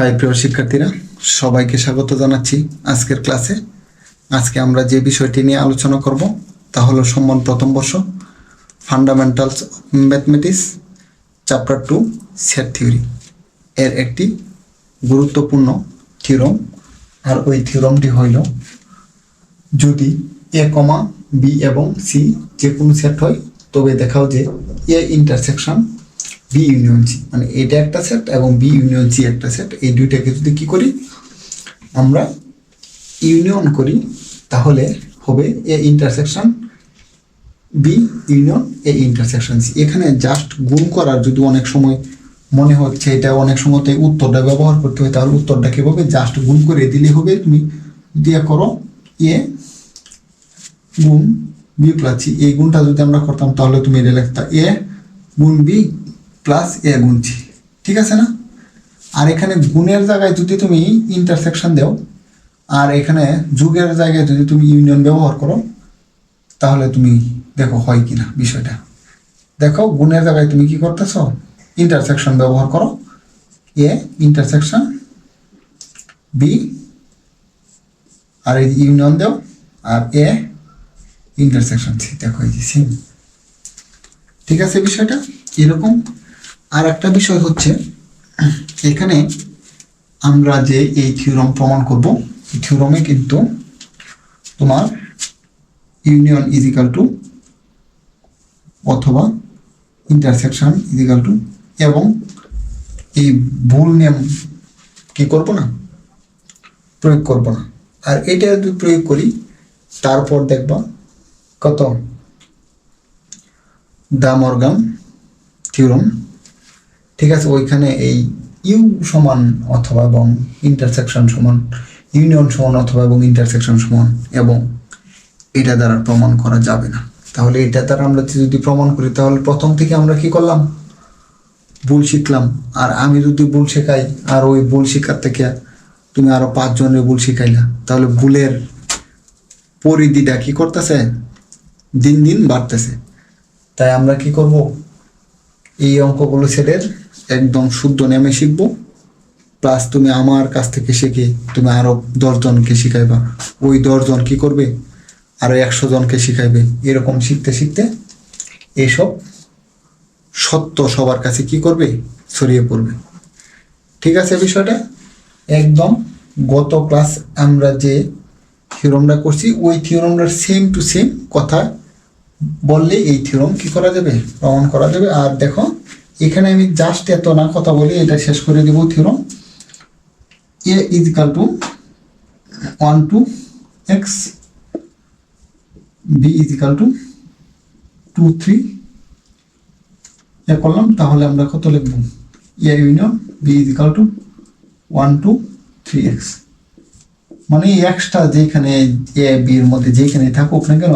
High প্রিয় শিক্ষার্থীরা, সবাইকে স্বাগত জানাচ্ছি আজকের ক্লাসে। আজকে আমরা যে বিষয়টি নিয়ে আলোচনা করব তা হলো সম্মান প্রথম বর্ষ, fundamentals of mathematics, chapter 2 set theory এর একটি গুরুত্বপূর্ণ থিওরম। আর ওই থিওরমটি হইল, যদি এ কমা বি এবং সি যে কোনো সেট হয় তবে দেখাও যে A intersection B union C, মানে এটা একটা সেট এবং বি ইউনিয়ন সি একটা সেট, এই দুইটাকে যদি কি করি আমরা ইউনিয়ন করি তাহলে হবে A intersection B union A intersection C. এখানে জাস্ট গুণ করার যদি অনেক সময় মনে হচ্ছে এটা অনেক সময়তে উত্তরটা ব্যবহার করতে হয়, তাহলে উত্তরটা কীভাবে জাস্ট গুণ করে দিলে হবে। তুমি দিয়ে করো এ গুণ বি প্লাস সি, এই গুণটা যদি আমরা করতাম তাহলে তুমি এটা লিখতা এ গুণ বি প্লাস এ গুণ সি, ঠিক আছে না? আর এখানে গুণের জায়গায় যদি তুমি ইন্টারসেকশন দাও আর এখানে যুগের জায়গায় যদি তুমি ইউনিয়ন ব্যবহার করো তাহলে তুমি দেখো হয় কিনা বিষয়টা। দেখো গুণের জায়গায় তুমি কি করতেছ, ইন্টারসেকশন ব্যবহার করো, এ ইন্টারসেকশন বি আর এই ইউনিয়ন দাও আর এ ইন্টারসেকশন সি, দেখো এই যে সেম, ঠিক আছে বিষয়টা এরকম। আর একটা বিষয় হচ্ছে এখানে আমরা যে এই থিওরম প্রমাণ করব, এই থিওরমে কিন্তু তোমার ইউনিয়ন ইজ ইকাল টু অথবা ইন্টারসেকশন ইজ ইকাল টু এবং এই ভুল নিয়ম কি করব না, প্রয়োগ করব না। আর এটা যদি প্রয়োগ করি তারপর দেখবা কত ডা মর্গান থিওরম, ঠিক আছে, ওইখানে এই ইউ সমান অথবা এবং ইন্টারসেকশন সমান ইউনিয়ন সমান অথবা এবং ইন্টারসেকশন সমান এবং এটা দ্বারা প্রমাণ করা যাবে না। তাহলে এটা দ্বারা আমরা যদি প্রমাণ করি তাহলে প্রথম থেকে আমরা কি করলাম, ভুল শিখলাম। আর আমি যদি ভুল শেখাই আর ওই ভুল শেখার থেকে তুমি আরো 5 জনের ভুল শিখাইলা, তাহলে ভুলের পরিধিটা কি করতেছে, দিন দিন বাড়তেছে। তাই আমরা কি করব, এই অঙ্কগুলো সেটের একদম শুদ্ধ নেমে শিখবো, প্লাস তুমি আমার কাছ থেকে শিখে তুমি আরো 10 জনকে শিখাইবা, ওই 10 জন কি করবে আরো 100 জনকে শিখাইবে। এরকম শিখতে শিখতে এইসব সত্য সবার কাছে কি করবে, ছড়িয়ে পড়বে, ঠিক আছে বিষয়টা একদম। গত ক্লাস আমরা যে থিওরমটা করছি ওই থিওরমটার সেম টু সেম কথা বললে এই থিওরম কি করা যাবে, প্রমাণ করা যাবে। আর দেখো এখানে আমি জাস্ট এত না কথা বলি, এটা শেষ করে দেব। Theorem A is equal to 1 to x, B is equal to 2 3 A করলাম, তাহলে আমরা কত লিখব, A union B is equal to 1 to 3x, মানে এক্সটা যেখানে এ বি এর মধ্যে যেখানে থাকুক না কেন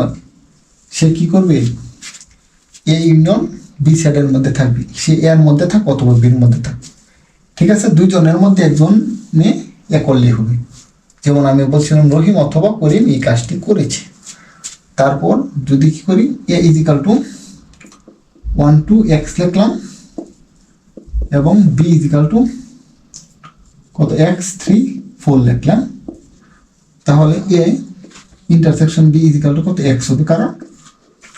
সে কি করবে, এ ইউনিয়ন বি সেটের মধ্যে থাকবে, সে এর মধ্যে থাক অথবা বির মধ্যে থাক, ঠিক আছে। দুইজনের মধ্যে একজন নিয়ে এ করলেই হবে। যেমন আমি বলছিলাম রহিম অথবা করিম এই কাজটি করেছে। তারপর যদি কি করি, A is equal to 1 to x লিখলাম এবং বি ইজ ইকাল টু কত x 3 4 লিখলাম, তাহলে A intersection B is equal to কত x হবে। কারণ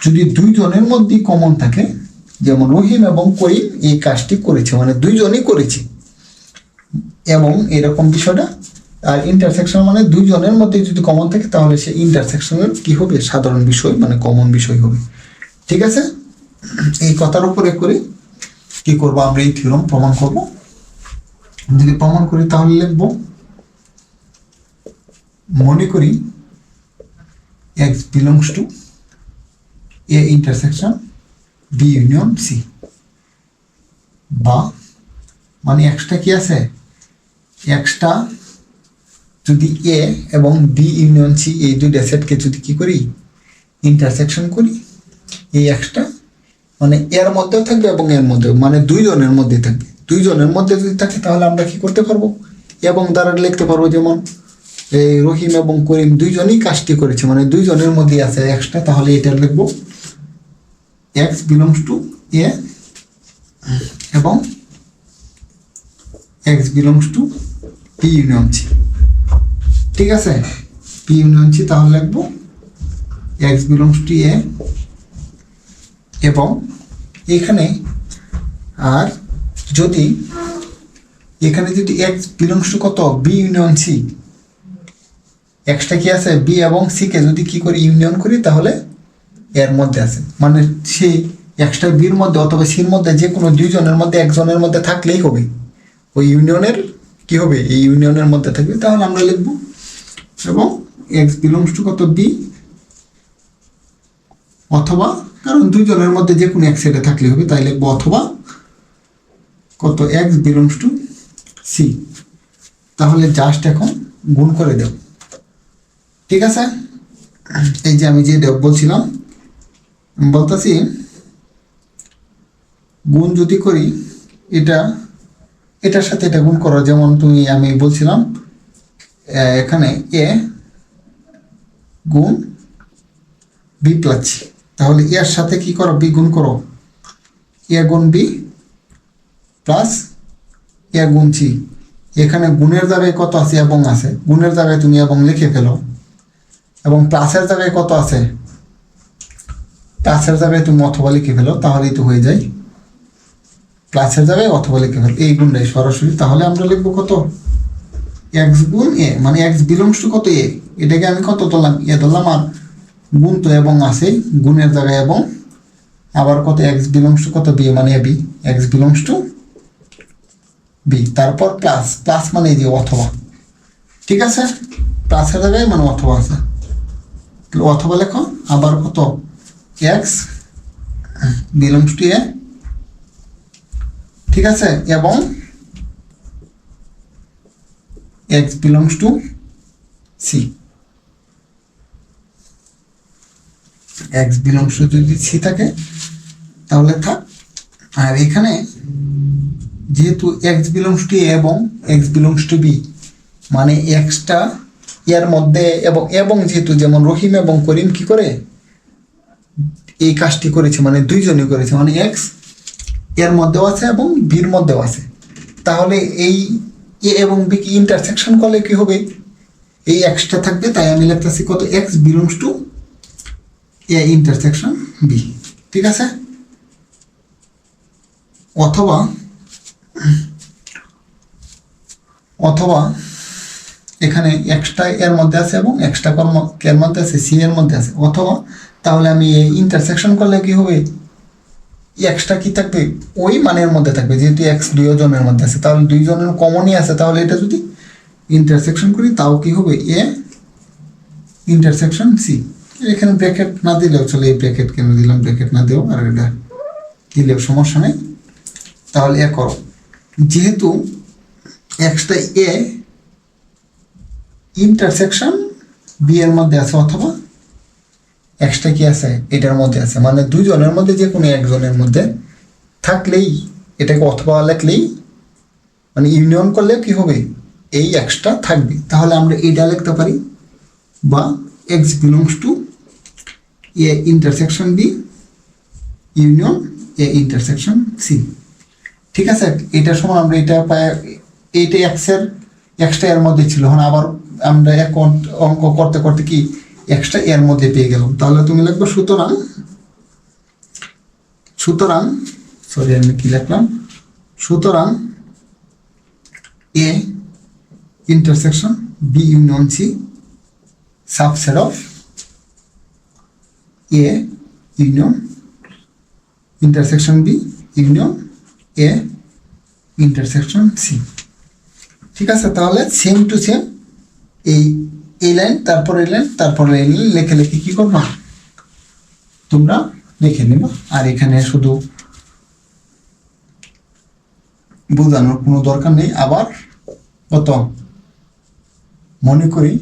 যদি দুইজনের মধ্যে কমন থাকে, যেমন রহিম এবং করিম এই কাজটি করেছে মানে দুইজনই করেছে এবং এরকম বিষয়টা। আর ইন্টারসেকশন মানে দুইজনের মধ্যে যদি কমন থাকে তাহলে সে ইন্টারসেকশনের কি হবে, সাধারণ বিষয় মানে কমন বিষয় হবে, ঠিক আছে। এই কথার উপরে করে কি করব, আমরা এই থিওরম প্রমাণ করব। যদি প্রমাণ করি তাহলে লিখব, মনে করি x belongs to a intersection b union c, বা মানে xটা কি আছে, xটা যদি a এবং b ইউনিয়ন c এই দুইটা সেটকে যদি কি করি ইন্টারসেকশন করি, এই xটা মানে এর মধ্যেও থাকবে এবং এর মধ্যেও, মানে দুইজনের মধ্যে থাকবে। দুইজনের মধ্যে যদি থাকে তাহলে আমরা কি করতে পারবো, এবং দ্বারা লিখতে পারবো, যেমন এই রহিম এবং করিম দুইজনই কাজটি করেছে মানে দুইজনের মধ্যে আছে এক্সটা, তাহলে এটা লিখবো x belongs to a এবং x belongs to P union C. ঠিক আছে, পি ইউনিয়ন সি তাহলে লিখবো এক্স বিলংস টু এ, এবং এখানে আর যদি এখানে যদি এক্স বিলংস টু কত বি ইউনিয়ন সি, এক্সটা কি আছে বি এবং সি কে যদি কি করি ইউনিয়ন করি তাহলে এর মধ্যে আছে, মানে সে এক্সটা বির মধ্যে অথবা সির মধ্যে যে কোনো দুইজনের মধ্যে একজনের মধ্যে থাকলেই হবে, ওই ইউনিয়নের কি হবে এই ইউনিয়নের মধ্যে থাকবে। তাহলে আমরা লিখবো এবং এক্স বিলংস টু কত বি, অথবা কারণ দুইজনের মধ্যে যে কোনো এক সাইডে থাকলে হবে তাই লিখবো অথবা কত এক্স বিলংস টু সি। তাহলে জাস্ট এখন গুণ করে দেব। ঠিক আছে, এই যে আমি যে বলছিলাম বলতেছি গুণ যদি করি এটা এটার সাথে এটা গুণ করো, যেমন আমি বলছিলাম এখানে এ গুণ বি প্লাস সি, তাহলে এর সাথে কি করো বি গুণ করো, এ গুণ বি প্লাস এ গুণ সি। এখানে গুণের জায়গায় কত আছে এবং আছে, গুণের জায়গায় তুমি এবং লিখে ফেলো, এবং প্লাসের জায়গায় কত আছে প্লাসের জায়গায় তুমি অথবা লিখে ফেলো, তাহলেই তো হয়ে যায় প্লাসের জায়গায় অথবা লিখে ফেলো এই গুণটাই সরাসরি। তাহলে আমরা লিখবো কত এক্স গুণ এ, মানে এক্স বিলংস টু কত এ, এটাকে আমি কত ধরলাম এ ধরলাম, আর গুণ তো এবং আছে গুণের জায়গায় এবং, আবার কত এক্স বিলংস টু কত বি মানে B, x belongs to B, তারপর প্লাস প্লাস মানে এই যে অথবা। ঠিক আছে, প্লাসের জায়গায় মানে অথবা আছে, অথবা লেখো, আবার কত এক্স বিলংস টু এ। ঠিক আছে, এবং x belongs to C, x belongs to যদি সি থাকে তাহলে থাক। আর এখানে যেহেতু এক্স বিলংস টু এ এবং এক্স বিলংস টু বি, মানে এক্সটা এর মধ্যে এবং এবং যেহেতু যেমন রহিম এবং করিম কি করে এই কাজটি করেছে, মানে দুইজনই করেছে, মানে এক্স এর মধ্যেও আছে এবং বির মধ্যেও আছে, তাহলে এই এ এবং বি কি ইন্টারসেকশন করলে কি হবে এই এক্সটা থাকবে, তাই আমি লিখতেছি কত x belongs to A intersection B. ঠিক আছে, অথবা অথবা এখানে এক্সটা এর মধ্যে আছে এবং এক্সটা এর মধ্যে আছে সি এর মধ্যে আছে, অথবা তাহলে আমি এই ইন্টারসেকশন করলে কি হবে এক্সটা কি থাকবে ওই মানের মধ্যে থাকবে, যেহেতু এক্স দুইজনের মধ্যে আছে তাহলে দুইজনের কমনই আছে, তাহলে এটা যদি ইন্টারসেকশন করি তাও কি হবে এ ইন্টারসেকশন সি। এখানে ব্র্যাকেট না দিলেও চলে, এই ব্র্যাকেট কেন দিলাম, ব্র্যাকেট না দিও আর এটা দিলেও সমস্যা নেই। তাহলে এ করো, যেহেতু এক্সটা এ ইন্টারসেকশন বি এর মধ্যে আছে, অথবা এক্সটা কি আছে এটার মধ্যে আছে, মানে দুজনের মধ্যে যে কোনো একজনের মধ্যে থাকলেই এটাকে অথবা লিখলেই মানে ইউনিয়ন করলে কি হবে এই এক্সটা থাকবে। তাহলে আমরা এইটা লিখতে পারি, বা x belongs to A intersection B union A intersection C. ঠিক আছে, এটার সময় আমরা এটা এইটা এক্সটা এর মধ্যে ছিল, এখন আবার আমরা অঙ্ক করতে করতে কি এক্সটা এর মধ্যে পেয়ে গেলাম। তাহলে তুমি লিখবো সুতরাং সরি আমি কি লিখলাম, সুতরাং A intersection B union C subset of A union intersection B union A intersection C. ঠিক আছে, তাহলে সেম টু সেম এই লাইন তারপর এই লাইন তারপর এই লাইন লেখে লেখে কি করবা তোমরা লিখে নেবা, আর এখানে শুধু বোঝানোর কোনো দরকার নেই। আবার কত মনে করি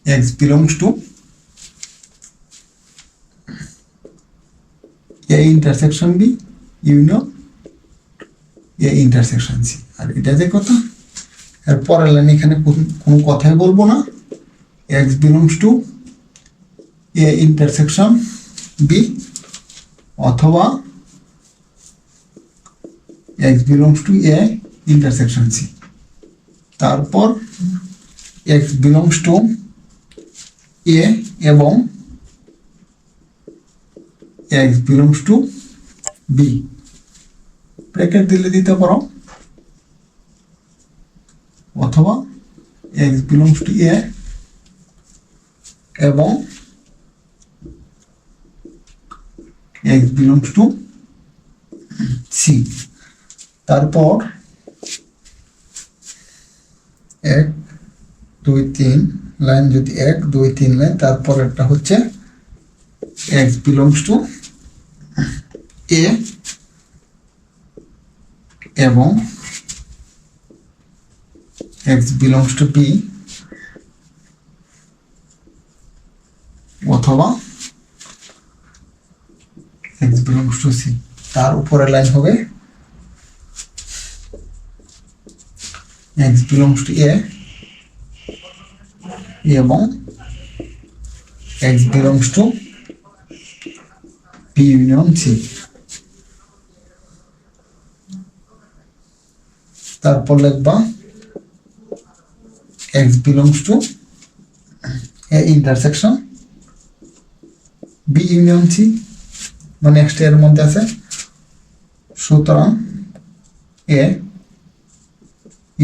x belongs to a intersection b union a intersection c, আর এটা যে কথা এর পরের লাইন এখানে কোনো কথাই বলবো না, x belongs to a intersection b অথবা x belongs to a intersection C. তারপর x বিলংস টু এ এবং x belongs to B, bracket দিলে দিতে পারো, অথবা x বিলংস টু এ এবং x বিলংস টু সি। তারপর 1 2 3 লাইন, যদি 1 2 3 লাইন, তারপর একটা হচ্ছে x বিলংস টু এ এবং x বিলংস টু বি, অথবা x বিলংস টু সি। তার উপরে লাইন হবে x বিলংস টু এ এবং x belongs to B union C. তারপর লিখবা x belongs to A intersection B union C, মানে next এর মধ্যে আছে। সুতরাং A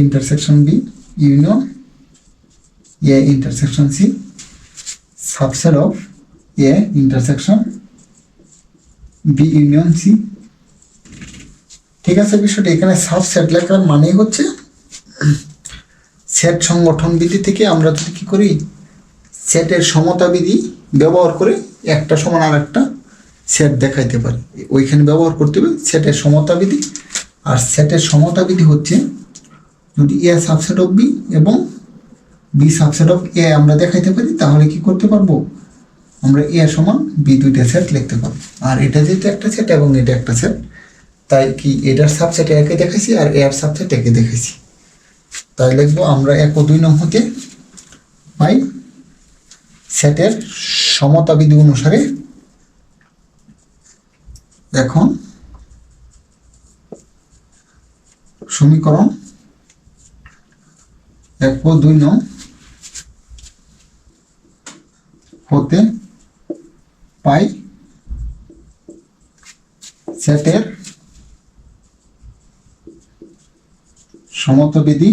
intersection B union A intersection C, subset of A intersection B union C. ঠিক আছে, বিষয়টা এখানে সাবসেট লেখার মানে হচ্ছে সেট সংগঠন বিধি থেকে আমরা যদি কি করি, সেটের সমতা বিধি ব্যবহার করে একটা সমান আর একটা সেট দেখাইতে পারি। ওইখানে ব্যবহার করতে হবে সেটের সমতা বিধি। আর সেটের সমতা বিধি হচ্ছে যদি এ সাবসেট অফ বি এবং বি সাবসেট অফ এ আমরা দেখাইতে পারি, তাহলে কি করতে পারবো, আমরা এ সমান বি দুইটা সেট লিখতে পারবো। আর এটা যেহেতু একটা সেট এবং এটা একটা সেট, তাই কি এটার সাবসেট একে দেখাইছি আর এর সাবসেট একে দেখাইছি, তাই লিখবো আমরা 1 ও 2 নং হতে পাই সেটের সমতা বিধি অনুসারে। এখন সমীকরণ 1 ও 2 নং হতে পাই সেটের সমতা বিধি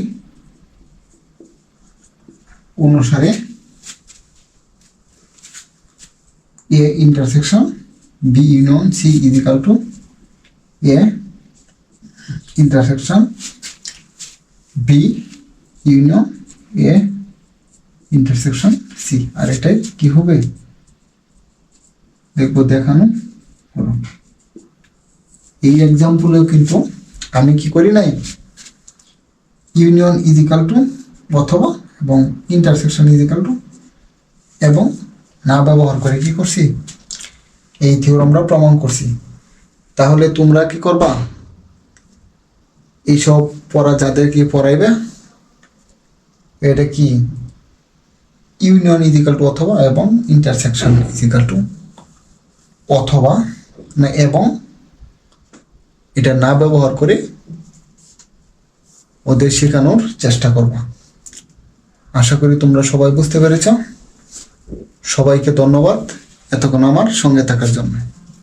অনুসারে A intersection B union C is equal to A intersection B union A intersection C. আর এটাই কি হবে দেখবো, দেখানো হলো। এই এক্সাম্পলেও কিন্তু আমি কি করি নাই, ইউনিয়ন ইজ ইকাল টু অথবা এবং ইন্টারসেকশন ইজ ইকাল টু এবং না ব্যবহার করে কি করছি, এই থিওরামটা প্রমাণ করছি। তাহলে তোমরা কি করবা, এইসব পড়া যাদেরকে পড়াইবে, এটা কি ইউনিয়ন ইজ ইকাল টু অথবা এবং ইন্টারসেকশন ইজ ইকাল টু অথবা না এবং, এটা না ব্যবহার করে ওদের শেখানোর চেষ্টা করবা। আশা করি তোমরা সবাই বুঝতে পেরেছ। সবাইকে ধন্যবাদ এতক্ষণ আমার সঙ্গে থাকার জন্য।